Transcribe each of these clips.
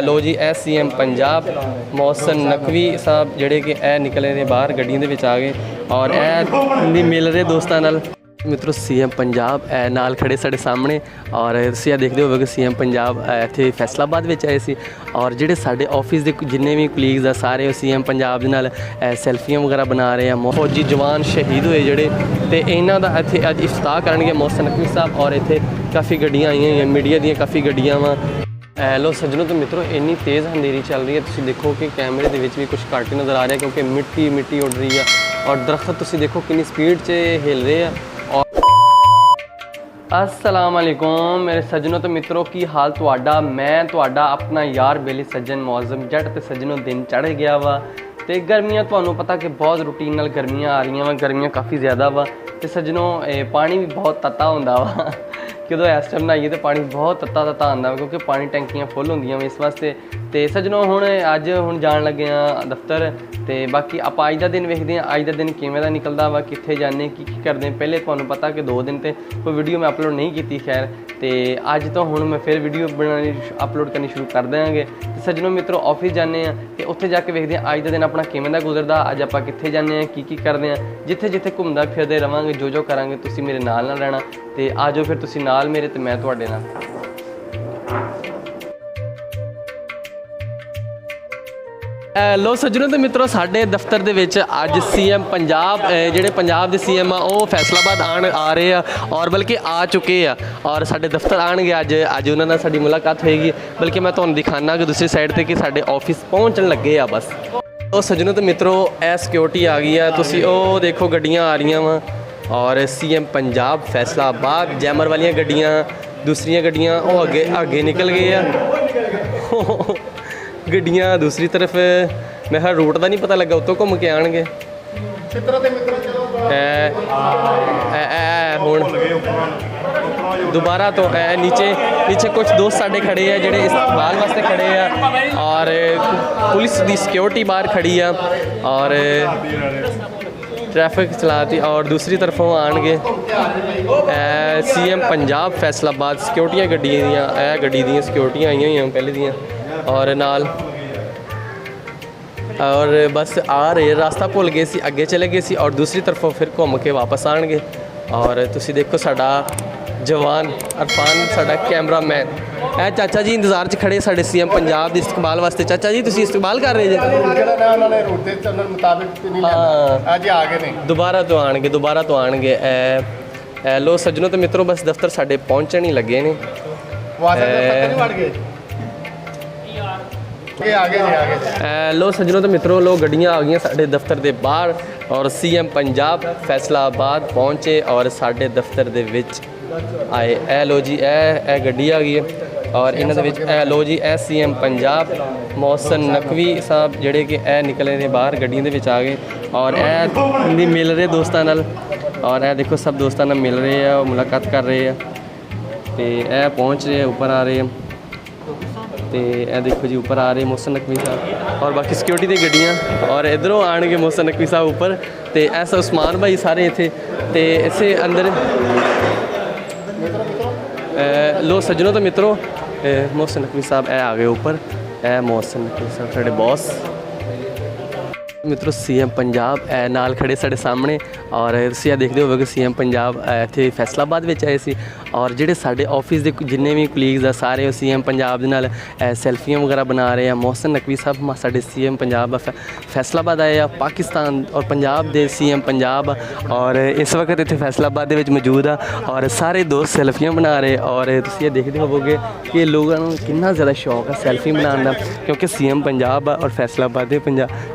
लो जी ए CM Punjab Mohsin Naqvi साहब ਜਿਹੜੇ ਕਿ ਇਹ ਨਿਕਲੇ ਨੇ ਬਾਹਰ ਗੱਡੀਆਂ ਦੇ ਵਿੱਚ ਆ ਗਏ ਔਰ ਇਹ ਨਹੀਂ ਮਿਲ ਰਹੇ ਦੋਸਤਾਂ ਨਾਲ ਮਿੱਤਰੋ CM पंजाब ਨਾਲ ਖੜੇ ਸਾਡੇ ਸਾਹਮਣੇ ਔਰ ਤੁਸੀਂ ਦੇਖਦੇ ਹੋਵੋਗੇ CM पंजाब ਇੱਥੇ ਫੈਸਲਾਬਾਦ ਵਿੱਚ ਆਏ ਸੀ ਔਰ ਜਿਹੜੇ ਸਾਡੇ ਆਫਿਸ ਦੇ ਜਿੰਨੇ ਵੀ ਕਲੀਗਸ ਆ ਸਾਰੇ CM पंजाब ਦੇ ਨਾਲ ਸੈਲਫੀਆਂ ਵਗੈਰਾ ਬਣਾ ਰਹੇ ਆ ਫੌਜੀ ਜਵਾਨ ਸ਼ਹੀਦ ਹੋਏ ਜਿਹੜੇ ਤੇ ਇਹਨਾਂ ਦਾ ਇੱਥੇ ਅੱਜ ਇਫਤਾਰ ਕਰਨਗੇ मोहसन नकवी साहब ਔਰ ਇੱਥੇ ਕਾਫੀ ਗੱਡੀਆਂ ਆਈਆਂ ਹੋਈਆਂ ਮੀਡੀਆ ਦੀਆਂ ਕਾਫੀ ਗੱਡੀਆਂ ਵਾ लो सज्जनों तो मित्रों इन्नी तेज़ अंधेरी चल रही है तुम देखो कि कैमरे के भी कुछ घट ही नज़र आ रहा है क्योंकि मिट्टी मिट्टी उड़ रही है और दरख्त तुम देखो कितनी स्पीड से हिल रहे हैं और अस्सलाम वालेकुम मेरे सज्जनों तो मित्रों की हाल तुहाडा मैं तुहाडा अपना यार बेली सज्जन मौजम जट तो सज्जनों दिन चढ़ गया वा तो गर्मियाँ तो पता कि बहुत रूटीन नाल गर्मियाँ आ रही वा गर्मियाँ काफ़ी ज़्यादा वा तो सज्जनों पानी भी बहुत तत्ता होंदा वा ਜਦੋਂ ਇਸ ਟਾਈਮ ਨਹਾਈਏ ਤਾਂ ਪਾਣੀ ਬਹੁਤ ਤੱਤਾ ਤੱਤਾ ਆਉਂਦਾ ਕਿਉਂਕਿ ਪਾਣੀ ਟੈਂਕੀਆਂ ਫੁੱਲ ਹੁੰਦੀਆਂ ਇਸ ਵਾਸਤੇ ਤੇ ਸੱਜਣੋ ਹੁਣ ਜਾਣ ਲੱਗੇ ਆ ਦਫ਼ਤਰ ਤੇ ਬਾਕੀ ਆਪਾਂ ਅੱਜ ਦਾ ਦਿਨ ਵੇਖਦੇ ਆ ਅੱਜ ਦਾ ਦਿਨ ਕਿਵੇਂ ਦਾ ਨਿਕਲਦਾ ਵਾ ਕਿੱਥੇ ਜਾਂਦੇ ਕੀ ਕਰਦੇ ਪਹਿਲੇ ਤੁਹਾਨੂੰ ਪਤਾ ਕਿ 2 ਦਿਨ ਤੇ ਕੋਈ ਵੀਡੀਓ ਮੈਂ ਅਪਲੋਡ ਨਹੀਂ ਕੀਤੀ ਖੈਰ ਤੇ ਅੱਜ ਤੋਂ ਹੁਣ ਮੈਂ ਫਿਰ ਵੀਡੀਓ ਬਣਾਉਣੀ ਅਪਲੋਡ ਕਰਨੀ ਸ਼ੁਰੂ ਕਰ ਦਿਆਂਗੇ ਤੇ ਸੱਜਣੋ ਮਿੱਤਰੋ ਆਫਿਸ ਜਾਂਦੇ ਆ ਤੇ ਉੱਥੇ ਜਾ ਕੇ ਵੇਖਦੇ ਆ ਅੱਜ ਦਾ ਦਿਨ ਆਪਣਾ ਕਿਵੇਂ ਦਾ ਗੁਜ਼ਰਦਾ ਅੱਜ ਆਪਾਂ ਕਿੱਥੇ ਜਾਂਦੇ ਆ ਕੀ ਕਰਦੇ ਆ ਜਿੱਥੇ ਜਿੱਥੇ ਘੁੰਮਦਾ ਫਿਰਦੇ ਰਵਾਂਗੇ ਜੋ ਕਰਾਂਗੇ ਤੁਸੀਂ ਮੇਰੇ ਨਾਲ ਰਹਿਣਾ ਤੇ ਆਜੋ ਫਿਰ ਤੁਸੀਂ ਨਾਲ ਮੇਰੇ ਤੇ ਮੈਂ ਤੁਹਾਡੇ ਨਾਲ लो सज्जनों तो मित्रों साढ़े दफ्तर दे विच अज CM पंजाब जिहड़े पंजाब दे CM आ वो फैसलाबाद आ रहे हैं और बल्कि आ चुके हैं और साढ़े दफ्तर आएंगे अज उन्होंने नाल साडी मुलाकात होएगी बल्कि मैं तुहानूं दिखाना कि दूसरी साइड ते कि साडे ऑफिस पहुँचन लगे आ बस तो सज्जनों तो मित्रों ए सिक्योरिटी आ गई है तुसीं ओ देखो गड्डियां आ रही वा और CM पंजाब फैसलाबाद जैमर वाली गड्डियां दूसरियां गड्डियां वो अगे निकल गए हैं ਗੱਡੀਆਂ ਦੂਸਰੀ ਤਰਫ ਮੈਂ ਹਾਂ ਰੂਟ ਦਾ ਨਹੀਂ ਪਤਾ ਲੱਗਾ ਉੱਤੋਂ ਘੁੰਮ ਕੇ ਆਣਗੇ ਹੁਣ ਦੁਬਾਰਾ ਤੋਂ नीचे कुछ दोस्त साढ़े खड़े हैं ਜਿਹੜੇ इस्तेमाल वास्ते खड़े हैं और पुलिस की सिक्योरिटी बाहर खड़ी है और ट्रैफिक चलाती और दूसरी तरफों आएंगे CM पंजाब फैसलाबाद सिक्योरिटियाँ गड्डी दी सिक्योरिटियाँ आई हुई पहले दियाँ और नाल और बस आ रहे रास्ता भुल गए सी अगे चले गए सी और दूसरी तरफों फिर घूम के वापस आएंगे और तुसी देखो साडा जवान अरफान साडा कैमरामैन ए चाचा जी इंतजार च खड़े साडे CM पंजाब के इस्तेमाल वास्ते चाचा जी तुसी इस्तेमाल कर रहे जे दोबारा तो आएंगे लो सज्जनों तो मित्रों बस दफ्तर साडे पहुँचन ही लगे ने लो सज्जनों तो मित्रों लो गड्डियाँ आ गई साढ़े दफ्तर के बाहर और CM पंजाब फैसलाबाद पहुँचे और साढ़े दफ्तर दे विच आए ए लो जी ए गड्डी आ गई है और इन्होंने ए लो जी ए CM पंजाब मोहसन नकवी साहब ਜਿਹੜੇ कि ए निकले ने बाहर गड्डियों के आ गए और ए नहीं मिल रहे दोस्तों नाल और ए देखो सब दोस्तों नाल मिल रहे हैं मुलाकात कर रहे हैं तो ए पहुँच रहे हैं ऊपर आ रहे हैं तो यह देखो जी ऊपर आ रहे मोहसन नकवी साहब और बाकी सिक्योरिटी दी गड्डियाँ और इधरों आएंगे मोहसन नकवी साहब ऊपर तो ऐसा उस्मान भाई सारे इतने तो इसे अंदर लो सज्जनों तो मित्रों मोहसन नकवी साहब आ गए ऊपर मोहसन नकवी साहब साढ़े बॉस मित्रों CM पंजाब नाल खड़े साढ़े सामने और तुसीं देखते होवोगे CM पंजाब इत्थे फैसलाबाद विच आए सी और ਜਿਹੜੇ ਸਾਡੇ ਆਫਿਸ ਦੇ ਜਿੰਨੇ ਵੀ ਕਲੀਗਸ ਆ ਸਾਰੇ CM पंजाब ਦੇ ਨਾਲ ਸੈਲਫੀਆਂ ਵਗੈਰਾ ਬਣਾ ਰਹੇ ਆ मोहसन नकवी साहब ਸਾਡੇ CM पंजाब फैसलाबाद आए आ पाकिस्तान और पंजाब ਦੇ CM पंजाब और इस वक्त इत्थे फैसलाबाद ਦੇ ਵਿੱਚ मौजूद आ और सारे दोस्त ਸੈਲਫੀਆਂ बना रहे और तुसीं देखते होवोगे कि लोगों ਨੂੰ कितना ज़्यादा शौक है सैल्फी बनाने का क्योंकि CM पंजाब और फैसलाबाद ਦੇ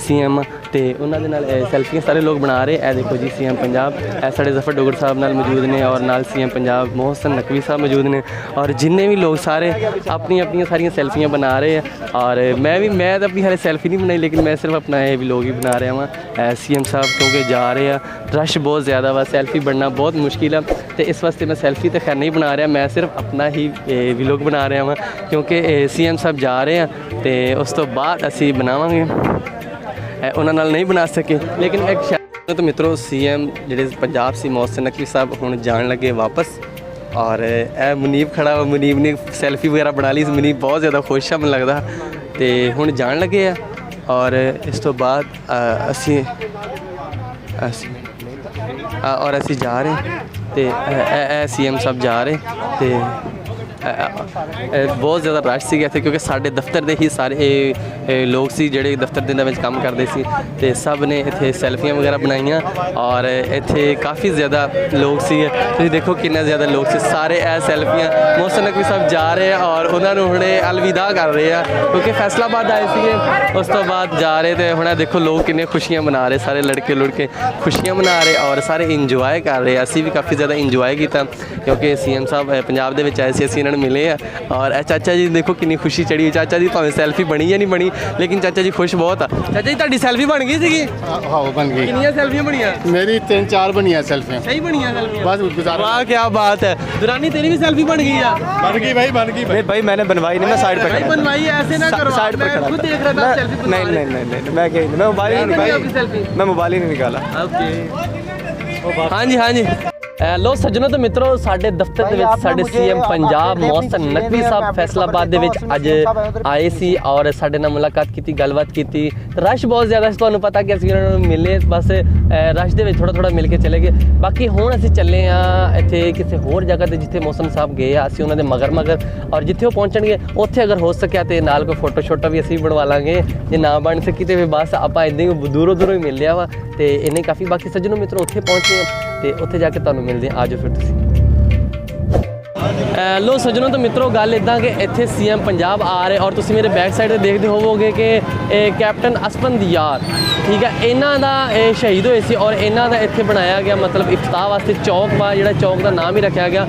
CM तो उन्होंने नाल सैल्फियाँ सारे लोग बना रहे हैं देखो जी CM पंजाब साढ़े जफर डोगर साहब नाल मौजूद ने और नाल CM पंजाब मोहसन नकवी साहब मौजूद ने और जिन्ने भी लोग सारे अपनी अपनी सारियाँ सैल्फियाँ बना रहे हैं और मैं तो अपनी हाले सैल्फी नहीं बनाई लेकिन मैं सिर्फ अपना ये भी लोग ही बना रहा वहाँ CM साहब क्योंकि जा रहे हैं रश बहुत ज़्यादा वा सैल्फी बनना बहुत मुश्किल है तो इस वास्ते मैं सैल्फी तो खैर नहीं बना रहा मैं सिर्फ अपना ही व्लॉग बना रहा वहाँ क्योंकि CM साहब जा रहे हैं तो उस तो बाद असी बनावांगे उन्होंने नाल नहीं बना सके लेकिन एक तो मित्रों CM जिहड़े पंजाब सी मोहसन नकवी साहब हुण जान लगे वापस और ए मुनीब खड़ा वा, मुनीब ने सैल्फी वगैरह बना ली। मुनीब बहुत ज़्यादा खुश है, मैनूं लगदा। तो हुण जाण लगे आ और इस तो बाद असी जा रहे तो CM साहब जा रहे तो बहुत ज़्यादा रश सी इत्थे, क्योंकि साडे दफ्तर दे ही सारे लोग सी जिहड़े दफ्तर दे विच काम करदे सी ते सब ने इत्थे सैल्फियां वगैरह बनाईयां और इत्थे काफ़ी ज़्यादा लोग सी। तुसीं देखो किन्ना ज़्यादा लोग सी, सारे सैल्फियां। मोहसिन नकवी साहब जा रहे हैं और उन्होंने हुणे अलविदा कर रहे हैं, क्योंकि फैसलाबाद आए थे। उस तो बाद जा रहे थे, हुणे देखो लोग किन्ने खुशियां मना रहे, सारे लड़के लुड़के खुशियां मना रहे और सारे इंजॉय कर रहे। असी भी काफ़ी ज़्यादा इंजॉय किया, क्योंकि CM साहब पंजाब दे विच आए सी, असीं इन्हां नूं मिले हैं। और चाचा जी देखो कितनी खुशी चढ़ी। चाचा जी भावें सैल्फी बनी या नहीं बनी, लेकिन चाचा जी खुश बहुत आ। चाचा जी तुहाडी सैल्फी बन गई सी? हाँ बन गई। कितनी सैल्फियां बनियां? मेरी 3-4 बनियां सैल्फियां। सही बनियां सैल्फियां? बस गुजारा। वाह क्या बात है। दुरानी तेरी भी सैल्फी बन गई है? बन गई भाई, बन गई भाई। भाई मैंने बनवाई नहीं, मैं साइड पे खड़ा। बनवाई ऐसे ना करो, साइड पे खड़ा खुद देख रहा था सैल्फी। नहीं मैं कहीं मैं मोबाइल ही नहीं मैं मोबाइल ही नहीं निकाला। ओके हाँ जी हाँ जी। लो सज्जनों तो मित्रों, साडे दफ्तर दे विच साडे CM पंजाब मोहसिन नकवी साहब फैसलाबाद दे विच अज आए सी और साडे नाल मुलाकात की, गलबात की। रश बहुत ज़्यादा सी, तुहानूं पता कि असीं उन्हां नूं मिले, बस रश दे विच थोड़ा मिल के चले गए। बाकी हुण असीं चले आ इत्थे किसी होर जगह ते जिथे मोहसिन साहब गए आ, असीं उन्हां दे मगर और जिथे वो पहुँचणगे उत्थे अगर हो सकिया तो नाल कोई फोटो शोटो भी असीं बनवा लांगे। जे ना बन सकी तो फिर बस आपां इदां ही दूरों ही मिल लिया वा तो इन्ने काफ़ी। बाकी सज्जनों मित्रों उत्थे पहुँचे तो उत्थे जाके तुहानूं मिलदे आ जाओ फिर तुसीं। लो सज्जनों तो मित्रों गल इदा कि इत्थे CM पंजाब आ रहे और तुसीं मेरे बैक साइड ते देखते होवोगे कि कैप्टन असफंदियार, ठीक है, इन्हां दा शहीद होए सी और इन्हां दा इत्थे बनाया गया मतलब इफ्ताह वास्ते चौक वा, जिहड़ा चौक का नाम ही रखा गया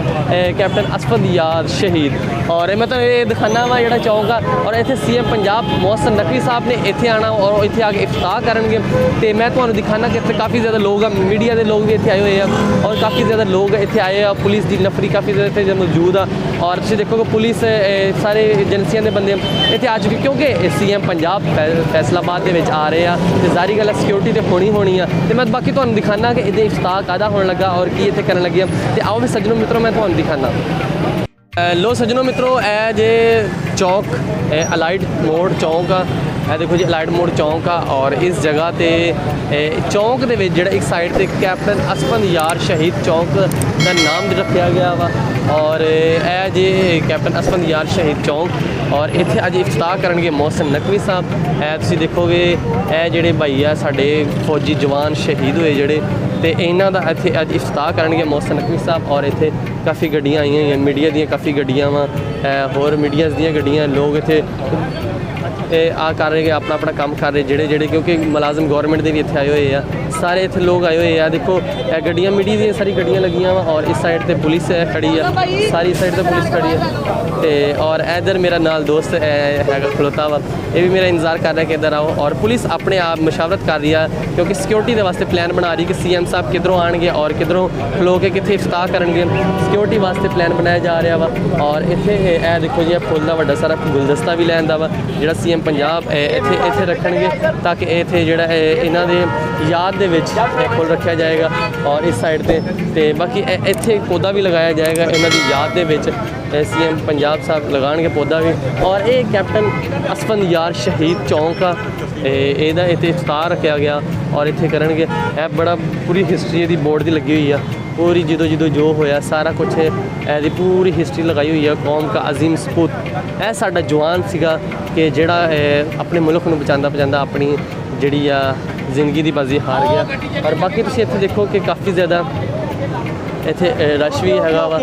कैप्टन असफंदियार शहीद। और मतलब ये दिखाना वा जिहड़ा चौक आ, और इत्थे CM पंजाब मोहसिन नकवी साहब ने इत्थे आना और इत्थे आके इफ्ताह करनगे। तो मैं तुहानूं दिखाना कि इत्थे काफ़ी ज़्यादा लोग आ, मीडिया के लोग भी इत्थे आए हुए हैं और काफ़ी ज़्यादा लोग इत्थे आए हैं। पुलिस की नफरी काफ़ी ज़्यादा इत्थे मौजूद आ और तुसीं देखो कि पुलिस सारे एजेंसियां के बंदे इत्थे आ चुके, क्योंकि CM पंजाब फैसलाबाद दे विच आ रहे हैं तो जारी गल सिक्योरिटी तो होनी है। तो मैं बाकी तुहानूं दिखाना कि इहदे इफ्ताह कादा होने लगा और की इत्थे करन लगे। तो आओ फिर सज्जनों मित्रों मैं तुहानूं दिखाना। लो सज्जनों मित्रों ए जे चौक अलाइट मोड़ चौक आ, देखो जी अलाइट मोड़ चौक आ और इस जगह ते चौक दे विच जिहड़ा एक साइड ते कैप्टन असफंदियार शहीद चौक का नाम रखा गया वा और ए जे कैप्टन असफंदियार शहीद चौक और इत्थे अज इफ्ताह करनगे मोहसिन नकवी साहब। तुसीं देखोगे ए जिहड़े भाई आ साडे फौजी जवान शहीद होए जिहड़े, तो इन्हां दा इत्थे अज इफ्ताह करनगे मोहसिन नकवी साहब। और इत्थे काफ़ी गड्डियां आई हुई, मीडिया दी काफ़ी गड्डियां वा, होर मीडियाज़ दी गड्डियां, लोग इत्थे आ कर रहे अपना अपना काम कर रहे जेड़े क्योंकि मुलाजम गौरमेंट के भी इत्थे आए हुए हैं, सारे इत्थे लोग आए हुए हैं। देखो गड्डियां मीडिया दी सारी गड्डियां लगियां वा और इस साइड ते पुलिस खड़ी है, सारी साइड ते पुलिस खड़ी है। तो और इधर मेरा नाल दोस्त है खलोता वा, ये भी मेरा इंतजार कर रहा है कि इधर आओ। और पुलिस अपने आप मशावरत कर रही है क्योंकि सिक्योरिटी के वास्ते प्लान बना रही है कि CM साहब किधरों आएंगे और किधरों खलो के कितने इफ्ताह करेंगे, सिक्योरिटी वास्ते प्लान बनाया जा रहा वा। और इत्थे देखो जी फुल का बड़ा सारा गुलदस्ता भी लैंदा वा जिहड़ा CM पंजाब इत्थे रखणगे ताकि इत्थे जिहड़ा इन्हां दे याद दे विच फुल रखा जाएगा। और इस साइड ते बाकी इत्थे पौधा भी लगाया जाएगा इन्हां दी याद दे विच, CM पंजाब साहब लगाएंगे पौधा भी। और ये कैप्टन असफंदियार शहीद चौक आ, इहदा इत्थे इफ्ताह रखा गया और इत्थे करनगे। बड़ा पूरी हिस्ट्री दी बोर्ड दी लगी हुई है, पूरी जिदों जो होया सारा कुछ ऐसी पूरी हिस्ट्री लगाई हुई है। कौम का अजीम सपूत यह साडा जवान सीगा कि जिहड़ा अपने मुल्क नूं बचांदा अपनी जिहड़ी आ जिंदगी दी बाजी हार गया। और बाकी तुसीं इत्थे देखो कि काफ़ी ज़्यादा इत्थे रश भी हैगा वा।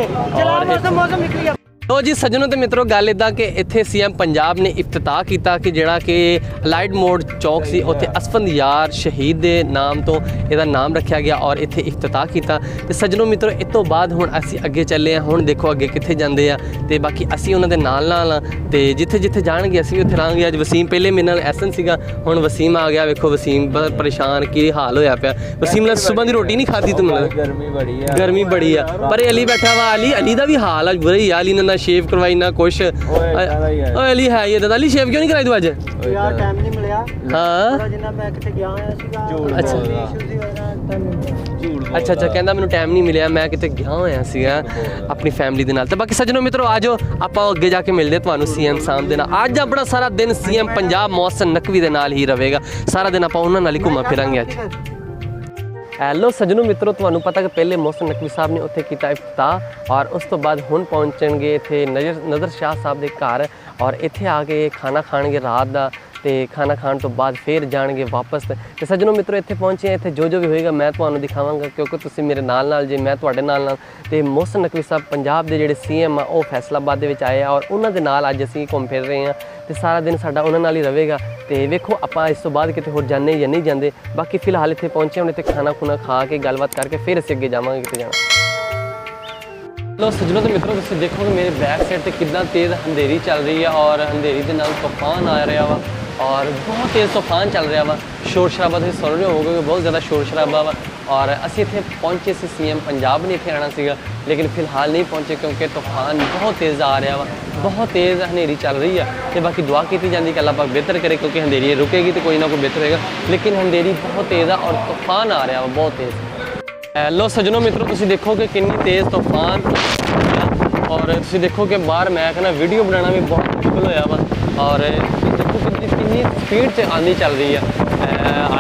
और तो जी सज्जनों तो मित्रों गल इदा कि इत्थे CM पंजाब ने इफ्तिताह किया कि जिहड़ा कि अलाइट मोड़ चौक सी उत्थे असफंदियार शहीद के नाम तो इसका नाम रखा गया और इत्थे इफ्तिताह किया। तो सज्जनों मित्रों इस तो बाद हुण असीं अगे चले हैं, हुण देखो अगे कित्थे जांदे आ ते बाकी असीं उन्हां दे नाल ते जिथे जिथे जाणगे असीं उत्थे रहांगे। अज वसीम पहले मेरे नाल एसन सीगा, हुण वसीम आ गया, वेखो वसीम परेशान की हाल होया पिया। वसीम ने सुबह की रोटी नहीं खाधी, तुम गर्मी बड़ी है पर अली बैठा वा, अली दा भी हाल बुरा ही, अली ना शेव करवाई ना कुछ ज़्यादा ही है। ओए अली है ये दादा अली शेव क्यों नहीं कराई तू आज यार टाइम नहीं मिਲਿਆ हाँ ਥੋੜਾ ਜਿੰਨਾ ਮੈਂ ਕਿਤੇ ਗਿਆ ਹੋਇਆ ਸੀਗਾ ਅੱਛਾ। ਅੱਛਾ ਅੱਛਾ ਕਹਿੰਦਾ ਮੈਨੂੰ ਟਾਈਮ ਨਹੀਂ ਮਿਲਿਆ ਮੈਂ ਕਿਤੇ ਗਿਆ ਹੋਇਆ ਸੀਗਾ ਆਪਣੀ ਫੈਮਿਲੀ ਦੇ ਨਾਲ ਤੇ ਬਾਕੀ ਸੱਜਣੋ ਮਿੱਤਰੋ ਆਜੋ ਆਪਾਂ ਅੱਗੇ ਜਾ ਕੇ ਮਿਲਦੇ ਤੁਹਾਨੂੰ ਸੀਐਮ ਸਾਹਿਬ ਦੇ ਨਾਲ ਅੱਜ ਆਪਣਾ ਸਾਰਾ ਦਿਨ ਸੀਐਮ ਪੰਜਾਬ ਮੋਹਸਿਨ ਨਕਵੀ ਦੇ ਨਾਲ ਹੀ ਰਹੇਗਾ ਸਾਰਾ ਦਿਨ ਆਪਾਂ ਉਹਨਾਂ ਨਾਲ ਹੀ ਘੁੰਮਾ ਫਿਰਾਂਗੇ ਅੱਜ ਹੈਲੋ ਸੱਜਣੋ ਮਿੱਤਰੋ ਤੁਹਾਨੂੰ ਪਤਾ ਕਿ ਪਹਿਲੇ ਮੋਹਸਿਨ ਨਕਵੀ ਸਾਹਿਬ ਨੇ ਉੱਥੇ ਕੀਤਾ ਇਫਤਾਹ ਔਰ ਉਸ ਤੋਂ ਬਾਅਦ ਹੁਣ ਪਹੁੰਚਣਗੇ ਇੱਥੇ ਨਜ਼ਰ ਸ਼ਾਹ ਸਾਹਿਬ ਦੇ ਘਰ ਔਰ ਇੱਥੇ ਆ ਕੇ ਖਾਣਾ ਖਾਣਗੇ ਰਾਤ ਦਾ ਤੇ ਖਾਣਾ ਖਾਣ ਤੋਂ ਬਾਅਦ ਫਿਰ ਜਾਣਗੇ ਵਾਪਸ ਤੇ ਸੱਜਣੋ ਮਿੱਤਰੋ ਇੱਥੇ ਪਹੁੰਚੇ ਇੱਥੇ ਜੋ ਵੀ ਹੋਏਗਾ ਮੈਂ ਤੁਹਾਨੂੰ ਦਿਖਾਵਾਂਗਾ ਕਿਉਂਕਿ ਤੁਸੀਂ ਮੇਰੇ ਨਾਲ ਜੇ ਮੈਂ ਤੁਹਾਡੇ ਨਾਲ ਤੇ ਮੋਹਸਿਨ ਨਕਵੀ ਸਾਹਿਬ ਪੰਜਾਬ ਦੇ ਜਿਹੜੇ ਸੀਐਮ ਆ ਉਹ ਫੈਸਲਾਬਾਦ ਦੇ ਵਿੱਚ ਆਏ ਆ ਔਰ ਉਹਨਾਂ ਦੇ ਨਾਲ ਅੱਜ ਅਸੀਂ ਘੁੰਮ ਫਿਰ ਰਹੇ ਹਾਂ ਤੇ ਸਾਰਾ ਦਿਨ ਸਾਡਾ ਉਹਨਾਂ ਨਾਲ ਹੀ ਰਹੇਗਾ ਤੇ ਵੇਖੋ ਆਪਾਂ ਇਸ ਤੋਂ ਬਾਅਦ ਕਿਤੇ ਹੋਰ ਜਾਂਦੇ ਜਾਂ ਨਹੀਂ ਜਾਂਦੇ ਬਾਕੀ ਫਿਲਹਾਲ ਇੱਥੇ ਪਹੁੰਚੇ ਹੁਣ ਇੱਥੇ ਖਾਣਾ ਖੁਣਾ ਖਾ ਕੇ ਗੱਲਬਾਤ ਕਰਕੇ ਫਿਰ ਅਸੀਂ ਅੱਗੇ ਜਾਵਾਂਗੇ ਕਿਤੇ ਜਾਣਾ ਲੋ ਸੱਜਣੋ ਤੇ ਮਿੱਤਰੋ ਤੁਸੀਂ ਦੇਖੋਗੇ ਮੇਰੇ ਬੈਕ ਸਾਈਡ ਤੇ ਕਿੰਨਾ ਤੇਜ਼ ਹਨੇਰੀ ਚੱਲ ਰਹੀ ਆ ਔਰ ਹਨੇਰੀ ਦੇ ਨਾਲ ਤੂਫਾਨ ਆ ਰਿਹਾ ਵਾ ਔਰ ਬਹੁਤ ਤੇਜ਼ ਤੂਫਾਨ ਚੱਲ ਰਿਹਾ ਵਾ ਸ਼ੋਰ ਸ਼ਰਾਬਾ ਤੁਸੀਂ ਸੁਣ ਰਹੇ ਹੋਵੋਗੇ ਬਹੁਤ ਜ਼ਿਆਦਾ ਸ਼ੋਰ ਸ਼ਰਾਬਾ ਵਾ ਔਰ ਅਸੀਂ ਇੱਥੇ ਪਹੁੰਚੇ ਸੀ ਸੀਐਮ ਪੰਜਾਬ ਨੇ ਇੱਥੇ ਆਉਣਾ ਸੀਗਾ ਲੇਕਿਨ ਫਿਲਹਾਲ ਨਹੀਂ ਪਹੁੰਚੇ ਕਿਉਂਕਿ ਤੂਫਾਨ ਬਹੁਤ ਤੇਜ਼ ਆ ਰਿਹਾ ਵਾ ਬਹੁਤ ਤੇਜ਼ ਹਨੇਰੀ ਚੱਲ ਰਹੀ ਆ ਤੇ ਬਾਕੀ ਦੁਆ ਕੀਤੀ ਜਾਂਦੀ ਕਿ ਅੱਲਾਹ ਪਾਕ ਬਿਹਤਰ ਕਰੇ ਕਿਉਂਕਿ ਹਨੇਰੀ ਰੁਕੇਗੀ ਤੇ ਕੋਈ ਨਾ ਕੋਈ ਬਿਹਤਰ ਹੋਏਗਾ ਲੇਕਿਨ ਹਨੇਰੀ ਬਹੁਤ ਤੇਜ਼ ਆ ਔਰ ਤੂਫਾਨ ਆ ਰਿਹਾ ਵਾ ਬਹੁਤ ਤੇਜ਼ ਲੋ ਸੱਜਣੋ ਮਿੱਤਰੋ ਤੁਸੀਂ ਦੇਖੋ ਕਿ ਕਿੰਨੀ ਤੇਜ਼ ਤੂਫਾਨ ਔਰ ਤੁਸੀਂ ਦੇਖੋ ਕਿ ਬਾਹਰ ਮੈਂ ਕਹਿੰਦਾ ਵੀਡੀਓ ਬਣਾਉਣਾ ਵੀ ਬਹੁਤ ਮੁਸ਼ਕਿਲ ਹੋਇਆ ਵਾ ਔਰ ਦੇਖੋ ਕਿੰਨੀ ਸਪੀਡ 'ਚ ਆਂਦੀ ਚੱਲ ਰਹੀ ਆ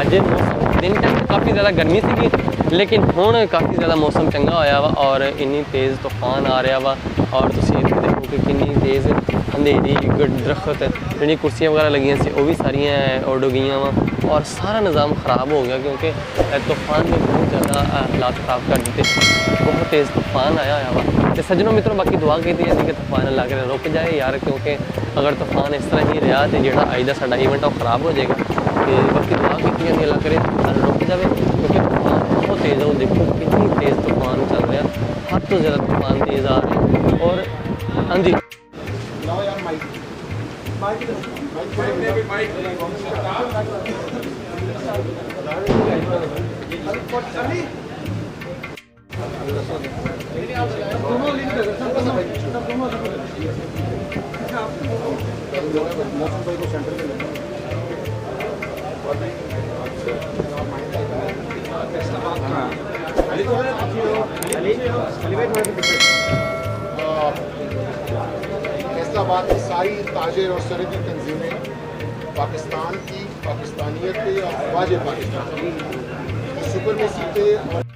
ਅੱਜ ਦਿਨ ਟਾਈਮ ਕਾਫੀ ਜ਼ਿਆਦਾ ਗਰਮੀ ਸੀਗੀ ਲੇਕਿਨ ਹੁਣ ਕਾਫੀ ਜ਼ਿਆਦਾ ਮੌਸਮ ਚੰਗਾ ਹੋਇਆ ਵਾ ਔਰ ਇੰਨੀ ਤੇਜ਼ ਤੂਫਾਨ ਆ ਰਿਹਾ ਵਾ ਔਰ ਤੁਸੀਂ ਇੱਥੇ ਦੇਖੋ ਕਿ ਕਿੰਨੀ ਤੇਜ਼ ਹਨੇਰੀ ਦਰਖਤ ਜਿਹੜੀਆਂ ਕੁਰਸੀਆਂ ਵਗੈਰਾ ਲੱਗੀਆਂ ਸੀ ਉਹ ਵੀ ਸਾਰੀਆਂ ਉੱਡ ਗਈਆਂ ਵਾ ਔਰ ਸਾਰਾ ਨਿਜ਼ਾਮ ਖਰਾਬ ਹੋ ਗਿਆ ਕਿਉਂਕਿ ਤੂਫਾਨ ਨੇ ਬਹੁਤ ਜ਼ਿਆਦਾ ਹਾਲਾਤ ਖਰਾਬ ਕਰ ਦਿੱਤੇ ਬਹੁਤ ਤੇਜ਼ ਤੂਫਾਨ ਆਇਆ ਹੋਇਆ ਵਾ ਤੇ ਸੱਜਣੋ ਮਿੱਤਰੋ ਬਾਕੀ ਦੁਆ ਕੀਤੀ ਜਾਂਦੀ ਕਿ ਤੂਫਾਨ ਅੱਲਾਹ ਕਰੇ ਰੁਕ ਜਾਏ ਯਾਰ ਕਿਉਂਕਿ ਅਗਰ ਤੂਫਾਨ ਇਸ ਤਰ੍ਹਾਂ ਹੀ ਰਿਹਾ ਤੇ ਜਿਹੜਾ ਅੱਜ ਦਾ ਸਾਡਾ ਈਵੈਂਟ ਉਹ ਖਰਾਬ ਹੋ ਜਾਏਗਾ ਤੇ ਬਾਕੀ ਦੁਆ ਕੀਤੀ ਜਾਂਦੀ ਅੱਲਾਹ ਕਰੇ ਤੂਫਾਨ ਰੁਕ ਜਾਵੇ ਕਿਉਂਕਿ ਤੂਫਾਨ ਬਹੁਤ ਤੇਜ਼ ਆ ਉਹ ਦੇਖੋ ਕਿੰਨੀ ਤੇਜ਼ ਤੂਫਾਨ ਚੱਲ ਰਿਹਾ ਹੱਦ ਤੋਂ ਜ਼ਿਆਦਾ ਤੂਫਾਨ ਤੇਜ਼ ਆ ਰਿਹਾ ਔਰ ਹਾਂਜੀ फैसलाबाद की सारी ताजिर और सरहदी तंजीमें पाकिस्तान की पाकिस्तानियत पे और वाज पाकिस्तान की सुपरमेसी पे और